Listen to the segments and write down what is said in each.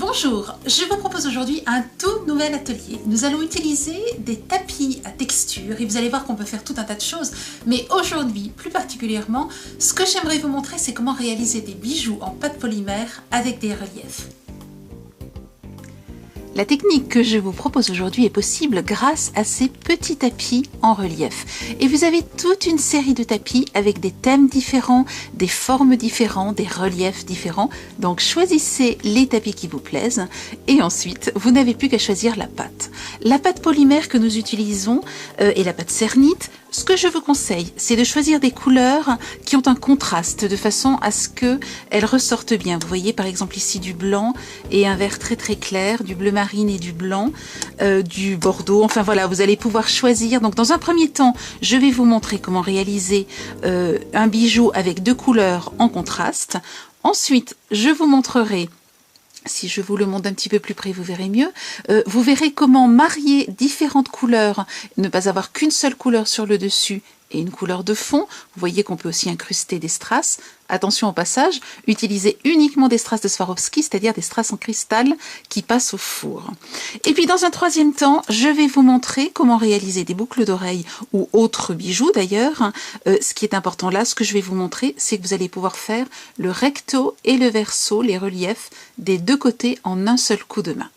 Bonjour, je vous propose aujourd'hui un tout nouvel atelier. Nous allons utiliser des tapis à texture et vous allez voir qu'on peut faire tout un tas de choses. Mais aujourd'hui, plus particulièrement, ce que j'aimerais vous montrer, c'est comment réaliser des bijoux en pâte polymère avec des reliefs. La technique que je vous propose aujourd'hui est possible grâce à ces petits tapis en relief. Et vous avez toute une série de tapis avec des thèmes différents, des formes différentes, des reliefs différents. Donc choisissez les tapis qui vous plaisent et ensuite vous n'avez plus qu'à choisir la pâte. La pâte polymère que nous utilisons est la pâte cernite. Ce que je vous conseille, c'est de choisir des couleurs qui ont un contraste de façon à ce qu'elles ressortent bien. Vous voyez par exemple ici du blanc et un vert très très clair, du bleu marine et du blanc, du bordeaux. Enfin voilà, vous allez pouvoir choisir. Donc dans un premier temps, je vais vous montrer comment réaliser un bijou avec deux couleurs en contraste. Ensuite, je vous montrerai, si je vous le montre un petit peu plus près, vous verrez mieux. Vous verrez comment marier différentes couleurs, ne pas avoir qu'une seule couleur sur le dessus et une couleur de fond. Vous voyez qu'on peut aussi incruster des strass. Attention au passage, utilisez uniquement des strass de Swarovski, c'est-à-dire des strass en cristal qui passent au four. Et puis dans un troisième temps, je vais vous montrer comment réaliser des boucles d'oreilles ou autres bijoux d'ailleurs. Ce qui est important là, ce que je vais vous montrer, c'est que vous allez pouvoir faire le recto et le verso, les reliefs des deux côtés en un seul coup de main.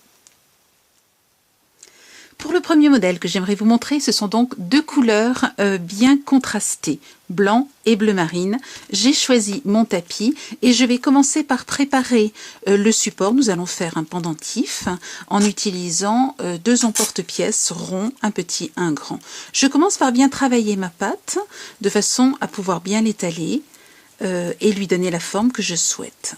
Pour le premier modèle que j'aimerais vous montrer, ce sont donc deux couleurs bien contrastées, blanc et bleu marine. J'ai choisi mon tapis et je vais commencer par préparer le support. Nous allons faire un pendentif en utilisant deux emporte-pièces ronds, un petit, un grand. Je commence par bien travailler ma pâte de façon à pouvoir bien l'étaler et lui donner la forme que je souhaite.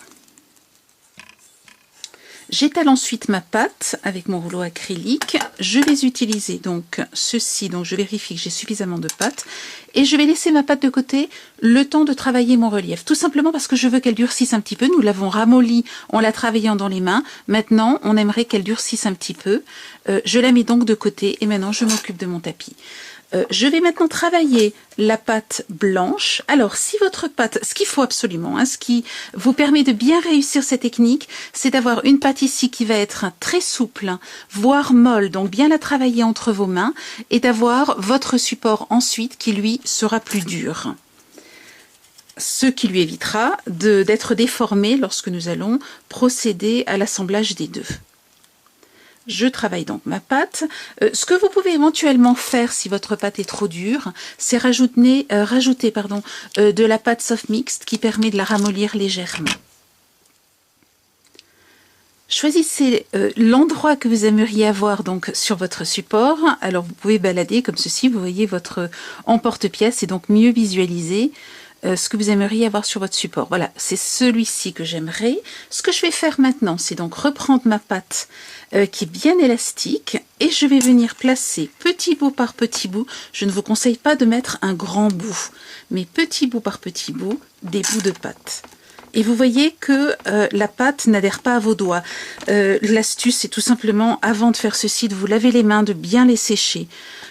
J'étale ensuite ma pâte avec mon rouleau acrylique. Je vais utiliser donc ceci, donc je vérifie que j'ai suffisamment de pâte et je vais laisser ma pâte de côté le temps de travailler mon relief. Tout simplement parce que je veux qu'elle durcisse un petit peu. Nous l'avons ramollie en la travaillant dans les mains. Maintenant, on aimerait qu'elle durcisse un petit peu. Je la mets donc de côté et maintenant je m'occupe de mon tapis. Je vais maintenant travailler la pâte blanche. Alors, si votre pâte, ce qu'il faut absolument, ce qui vous permet de bien réussir cette technique, c'est d'avoir une pâte ici qui va être très souple, voire molle, donc bien la travailler entre vos mains, et d'avoir votre support ensuite qui, lui, sera plus dur. Ce qui lui évitera d'être déformé lorsque nous allons procéder à l'assemblage des deux. Je travaille donc ma pâte. Ce que vous pouvez éventuellement faire si votre pâte est trop dure, c'est rajouter de la pâte soft mixte qui permet de la ramollir légèrement. Choisissez l'endroit que vous aimeriez avoir donc sur votre support. Alors vous pouvez balader comme ceci, vous voyez votre emporte-pièce et donc mieux visualiser ce que vous aimeriez avoir sur votre support. Voilà, c'est celui-ci que j'aimerais. Ce que je vais faire maintenant, c'est donc reprendre ma pâte qui est bien élastique et je vais venir placer petit bout par petit bout. Je ne vous conseille pas de mettre un grand bout, mais petit bout par petit bout, des bouts de pâte. Et vous voyez que la pâte n'adhère pas à vos doigts. L'astuce, c'est tout simplement, avant de faire ceci, de vous laver les mains, de bien les sécher.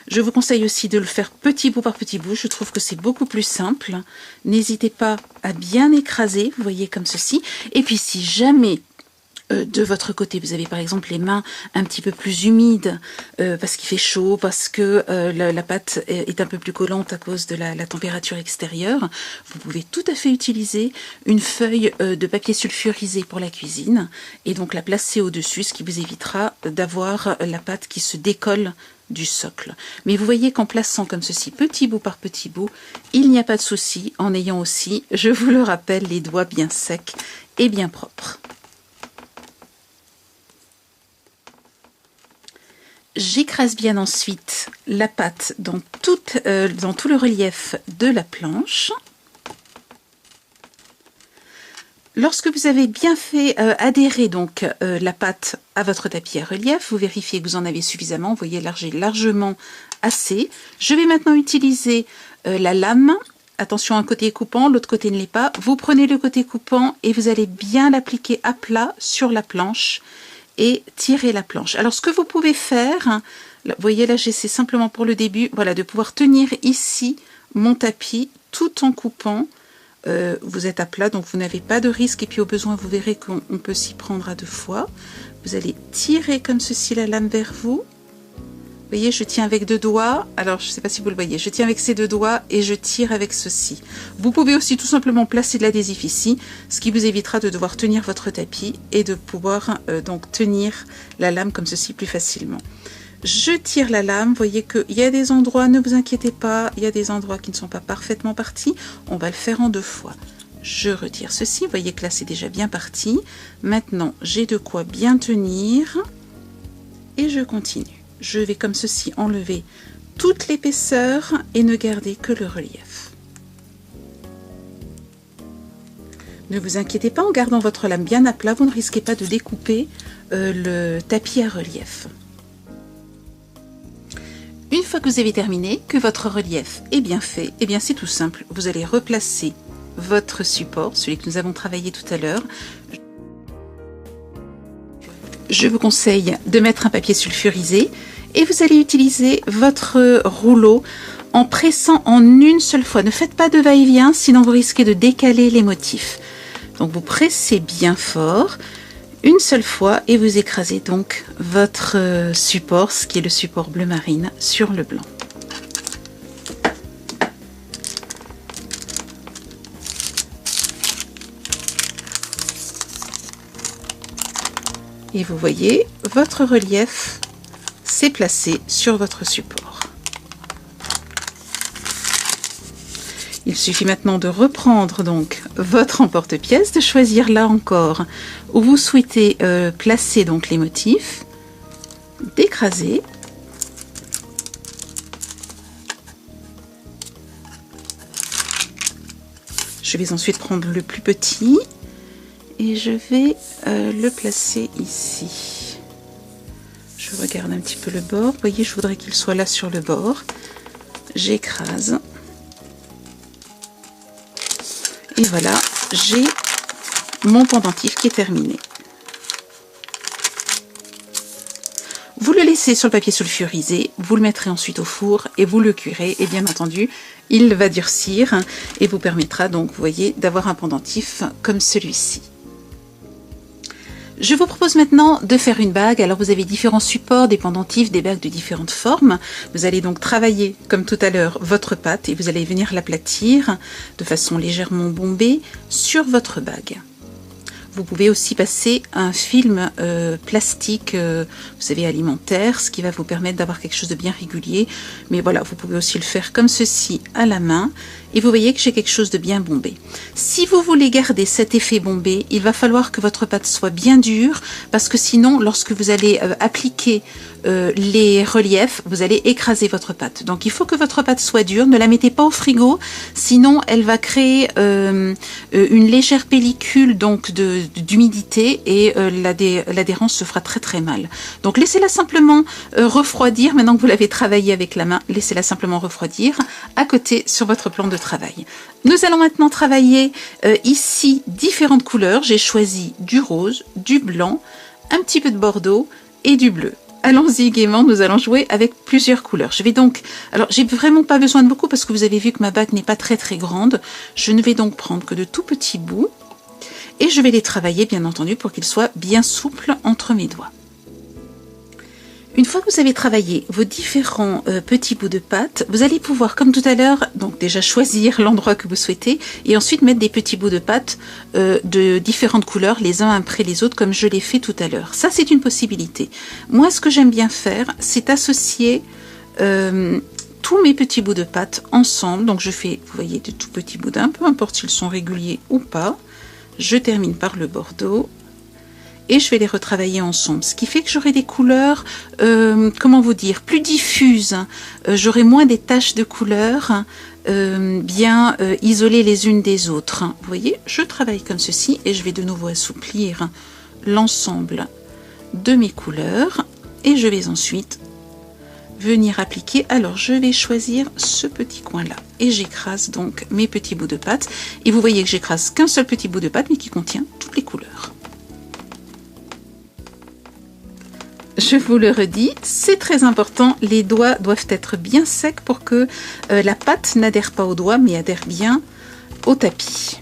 Je vous conseille aussi de le faire petit bout par petit bout. Je trouve que c'est beaucoup plus simple. N'hésitez pas à bien écraser, vous voyez comme ceci. Et puis si jamais de votre côté, vous avez par exemple les mains un petit peu plus humides parce qu'il fait chaud, parce que la pâte est un peu plus collante à cause de la température extérieure, vous pouvez tout à fait utiliser une feuille de papier sulfurisé pour la cuisine et donc la placer au-dessus, ce qui vous évitera d'avoir la pâte qui se décolle du socle. Mais vous voyez qu'en plaçant comme ceci, petit bout par petit bout, il n'y a pas de souci en ayant aussi, je vous le rappelle, les doigts bien secs et bien propres. J'écrase bien ensuite la pâte dans tout le relief de la planche. Lorsque vous avez bien fait adhérer donc la pâte à votre tapis à relief, vous vérifiez que vous en avez suffisamment, vous voyez j'ai largement assez. Je vais maintenant utiliser la lame. Attention, un côté est coupant, l'autre côté ne l'est pas. Vous prenez le côté coupant et vous allez bien l'appliquer à plat sur la planche et tirer la planche. Alors ce que vous pouvez faire, vous voyez là j'essaie simplement pour le début, voilà, de pouvoir tenir ici mon tapis tout en coupant vous êtes à plat, donc vous n'avez pas de risque. Et puis au besoin, vous verrez qu'on peut s'y prendre à 2 fois. Vous allez tirer comme ceci la lame vers vous. Vous voyez, je tiens avec 2 doigts. Alors, je ne sais pas si vous le voyez. Je tiens avec ces 2 doigts et je tire avec ceci. Vous pouvez aussi tout simplement placer de l'adhésif ici, ce qui vous évitera de devoir tenir votre tapis et de pouvoir donc tenir la lame comme ceci plus facilement. Je tire la lame. Vous voyez qu'il y a des endroits, ne vous inquiétez pas, il y a des endroits qui ne sont pas parfaitement partis. On va le faire en 2 fois. Je retire ceci. Vous voyez que là, c'est déjà bien parti. Maintenant, j'ai de quoi bien tenir et je continue. Je vais comme ceci enlever toute l'épaisseur et ne garder que le relief. Ne vous inquiétez pas, en gardant votre lame bien à plat, vous ne risquez pas de découper le tapis à relief. Une fois que vous avez terminé, que votre relief est bien fait, eh bien c'est tout simple. Vous allez replacer votre support, celui que nous avons travaillé tout à l'heure. Je vous conseille de mettre un papier sulfurisé et vous allez utiliser votre rouleau en pressant en une seule fois. Ne faites pas de va-et-vient, sinon vous risquez de décaler les motifs. Donc vous pressez bien fort une seule fois et vous écrasez donc votre support, ce qui est le support bleu marine, sur le blanc. Et vous voyez, votre relief s'est placé sur votre support. Il suffit maintenant de reprendre donc votre emporte-pièce, de choisir là encore où vous souhaitez placer donc les motifs, d'écraser. Je vais ensuite prendre le plus petit et je vais le placer ici. Je regarde un petit peu le bord. Vous voyez, je voudrais qu'il soit là sur le bord. J'écrase. Et voilà, j'ai mon pendentif qui est terminé. Vous le laissez sur le papier sulfurisé, vous le mettrez ensuite au four et vous le cuirez. Et bien entendu, il va durcir et vous permettra donc, vous voyez, d'avoir un pendentif comme celui-ci. Je vous propose maintenant de faire une bague. Alors vous avez différents supports, des pendentifs, des bagues de différentes formes. Vous allez donc travailler, comme tout à l'heure, votre pâte et vous allez venir l'aplatir de façon légèrement bombée sur votre bague. Vous pouvez aussi passer un film plastique, vous savez, alimentaire, ce qui va vous permettre d'avoir quelque chose de bien régulier. Mais voilà, vous pouvez aussi le faire comme ceci à la main. Et vous voyez que j'ai quelque chose de bien bombé. Si vous voulez garder cet effet bombé, il va falloir que votre pâte soit bien dure, parce que sinon, lorsque vous allez appliquer les reliefs, vous allez écraser votre pâte. Donc il faut que votre pâte soit dure, ne la mettez pas au frigo, sinon elle va créer une légère pellicule donc d'humidité et l'adhérence se fera très très mal. Donc laissez-la simplement refroidir, maintenant que vous l'avez travaillée avec la main, laissez-la simplement refroidir à côté sur votre plan de travail. Nous allons maintenant travailler ici différentes couleurs. J'ai choisi du rose, du blanc, un petit peu de bordeaux et du bleu. Allons-y gaiement, nous allons jouer avec plusieurs couleurs. Je vais donc, alors j'ai vraiment pas besoin de beaucoup parce que vous avez vu que ma bague n'est pas très très grande. Je ne vais donc prendre que de tout petits bouts et je vais les travailler bien entendu pour qu'ils soient bien souples entre mes doigts. Une fois que vous avez travaillé vos différents petits bouts de pâte, vous allez pouvoir, comme tout à l'heure, donc déjà choisir l'endroit que vous souhaitez et ensuite mettre des petits bouts de pâte de différentes couleurs, les uns après les autres, comme je l'ai fait tout à l'heure. Ça, c'est une possibilité. Moi, ce que j'aime bien faire, c'est associer tous mes petits bouts de pâte ensemble. Donc, je fais, vous voyez, de tout petits bouts d'un, peu importe s'ils sont réguliers ou pas. Je termine par le bordeaux. Et je vais les retravailler ensemble, ce qui fait que j'aurai des couleurs, comment vous dire, plus diffuses. J'aurai moins des taches de couleurs bien isolées les unes des autres. Vous voyez, je travaille comme ceci et je vais de nouveau assouplir l'ensemble de mes couleurs et je vais ensuite venir appliquer. Alors je vais choisir ce petit coin là et j'écrase donc mes petits bouts de pâte et vous voyez que j'écrase qu'un seul petit bout de pâte mais qui contient toutes les couleurs. Je vous le redis, c'est très important, les doigts doivent être bien secs pour que la pâte n'adhère pas aux doigts, mais adhère bien au tapis.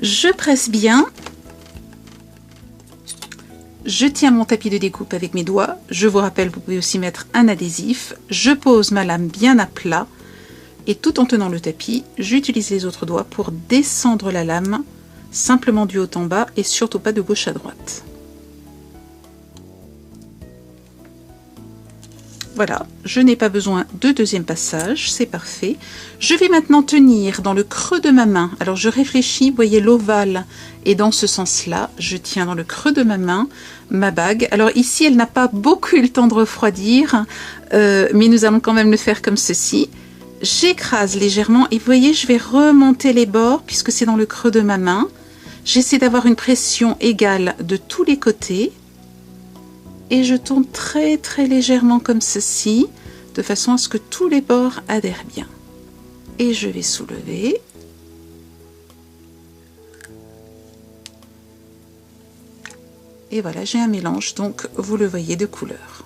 Je presse bien. Je tiens mon tapis de découpe avec mes doigts. Je vous rappelle, vous pouvez aussi mettre un adhésif. Je pose ma lame bien à plat. Et tout en tenant le tapis, j'utilise les autres doigts pour descendre la lame, simplement du haut en bas et surtout pas de gauche à droite. Voilà, je n'ai pas besoin de deuxième passage, c'est parfait. Je vais maintenant tenir dans le creux de ma main. Alors je réfléchis, vous voyez l'ovale est dans ce sens-là. Je tiens dans le creux de ma main ma bague. Alors ici, elle n'a pas beaucoup eu le temps de refroidir, mais nous allons quand même le faire comme ceci. J'écrase légèrement et vous voyez, je vais remonter les bords puisque c'est dans le creux de ma main. J'essaie d'avoir une pression égale de tous les côtés. Et je tourne très très légèrement comme ceci, de façon à ce que tous les bords adhèrent bien. Et je vais soulever. Et voilà, j'ai un mélange, donc vous le voyez, de couleurs.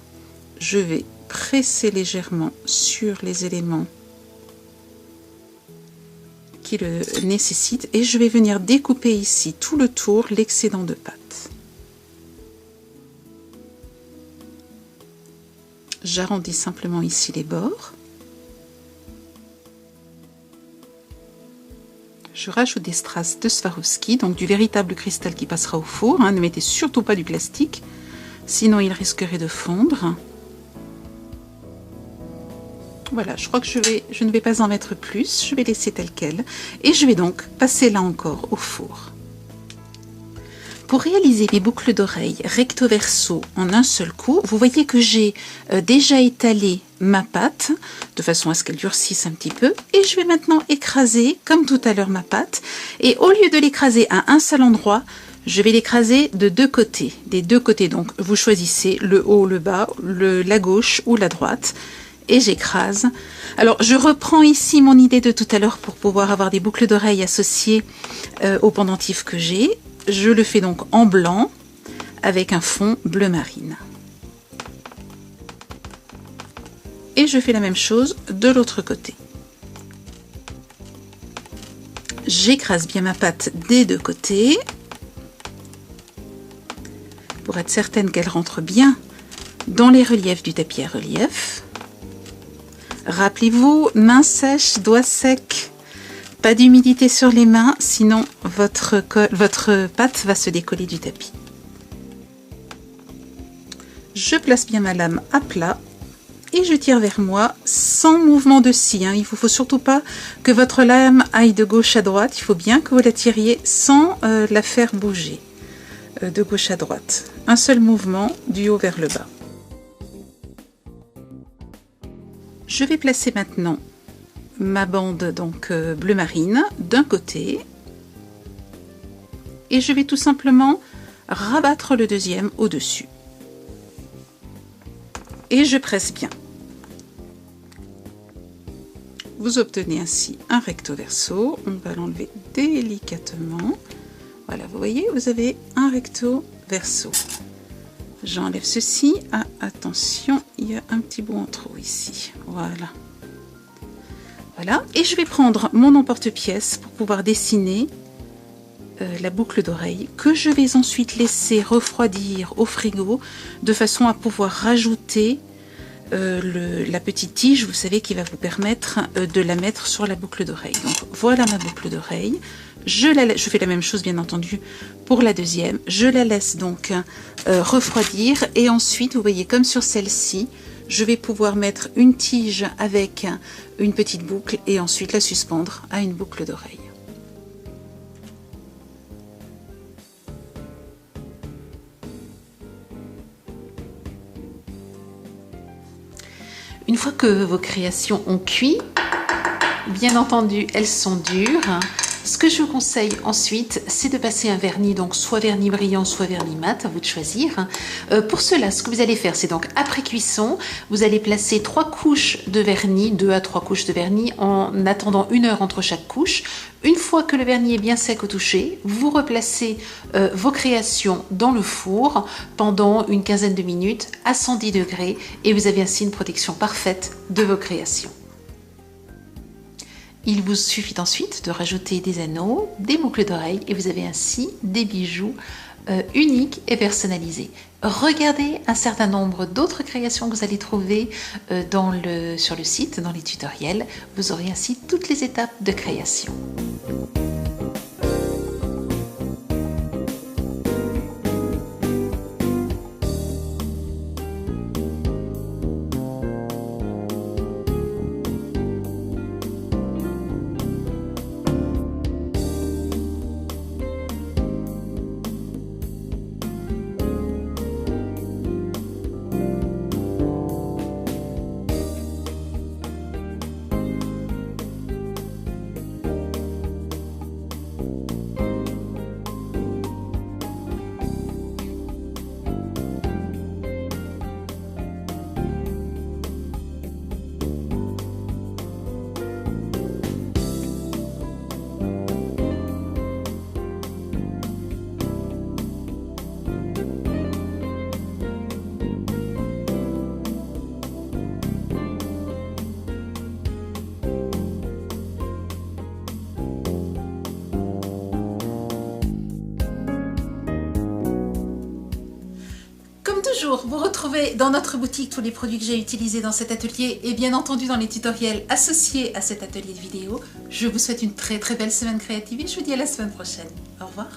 Je vais presser légèrement sur les éléments qui le nécessitent et je vais venir découper ici tout le tour l'excédent de pâte. J'arrondis simplement ici les bords. Je rajoute des strass de Swarovski, donc du véritable cristal qui passera au four. Ne mettez surtout pas du plastique, sinon il risquerait de fondre. Voilà, je crois que je ne vais pas en mettre plus, je vais laisser tel quel. Et je vais donc passer là encore au four. Pour réaliser mes boucles d'oreilles recto verso en un seul coup, vous voyez que j'ai déjà étalé ma pâte de façon à ce qu'elle durcisse un petit peu. Et je vais maintenant écraser, comme tout à l'heure, ma pâte. Et au lieu de l'écraser à un seul endroit, je vais l'écraser de deux côtés. Des deux côtés, donc vous choisissez le haut, le bas, la gauche ou la droite. Et j'écrase. Alors, je reprends ici mon idée de tout à l'heure pour pouvoir avoir des boucles d'oreilles associées au pendentif que j'ai. Je le fais donc en blanc avec un fond bleu marine. Et je fais la même chose de l'autre côté. J'écrase bien ma pâte des deux côtés pour être certaine qu'elle rentre bien dans les reliefs du tapis à relief. Rappelez-vous, main sèche, doigts secs. Pas d'humidité sur les mains, sinon votre pâte va se décoller du tapis. Je place bien ma lame à plat et je tire vers moi sans mouvement de scie. Il ne faut surtout pas que votre lame aille de gauche à droite. Il faut bien que vous la tiriez sans la faire bouger de gauche à droite. Un seul mouvement du haut vers le bas. Je vais placer maintenant ma bande donc bleu marine d'un côté et je vais tout simplement rabattre le deuxième au-dessus et je presse bien. Vous obtenez ainsi un recto verso. On va l'enlever délicatement. Voilà, vous voyez, vous avez un recto verso. J'enlève ceci. Ah, attention, il y a un petit bout en trop ici. Voilà. Voilà, et je vais prendre mon emporte-pièce pour pouvoir dessiner la boucle d'oreille que je vais ensuite laisser refroidir au frigo de façon à pouvoir rajouter la petite tige, vous savez, qui va vous permettre de la mettre sur la boucle d'oreille. Donc voilà ma boucle d'oreille. Je fais la même chose bien entendu pour la deuxième. Je la laisse donc refroidir et ensuite, vous voyez, comme sur celle-ci, je vais pouvoir mettre une tige avec une petite boucle et ensuite la suspendre à une boucle d'oreille. Une fois que vos créations ont cuit, bien entendu, elles sont dures. Ce que je vous conseille ensuite, c'est de passer un vernis, donc soit vernis brillant, soit vernis mat, à vous de choisir. Pour cela, ce que vous allez faire, c'est donc après cuisson, vous allez placer 3 couches de vernis, 2 à 3 couches de vernis, en attendant 1 heure entre chaque couche. Une fois que le vernis est bien sec au toucher, vous replacez vos créations dans le four pendant une quinzaine de minutes à 110 degrés et vous avez ainsi une protection parfaite de vos créations. Il vous suffit ensuite de rajouter des anneaux, des boucles d'oreilles et vous avez ainsi des bijoux uniques et personnalisés. Regardez un certain nombre d'autres créations que vous allez trouver sur le site, dans les tutoriels. Vous aurez ainsi toutes les étapes de création. Toujours, vous retrouvez dans notre boutique tous les produits que j'ai utilisés dans cet atelier et bien entendu dans les tutoriels associés à cet atelier de vidéo. Je vous souhaite une très belle semaine créative et je vous dis à la semaine prochaine. Au revoir.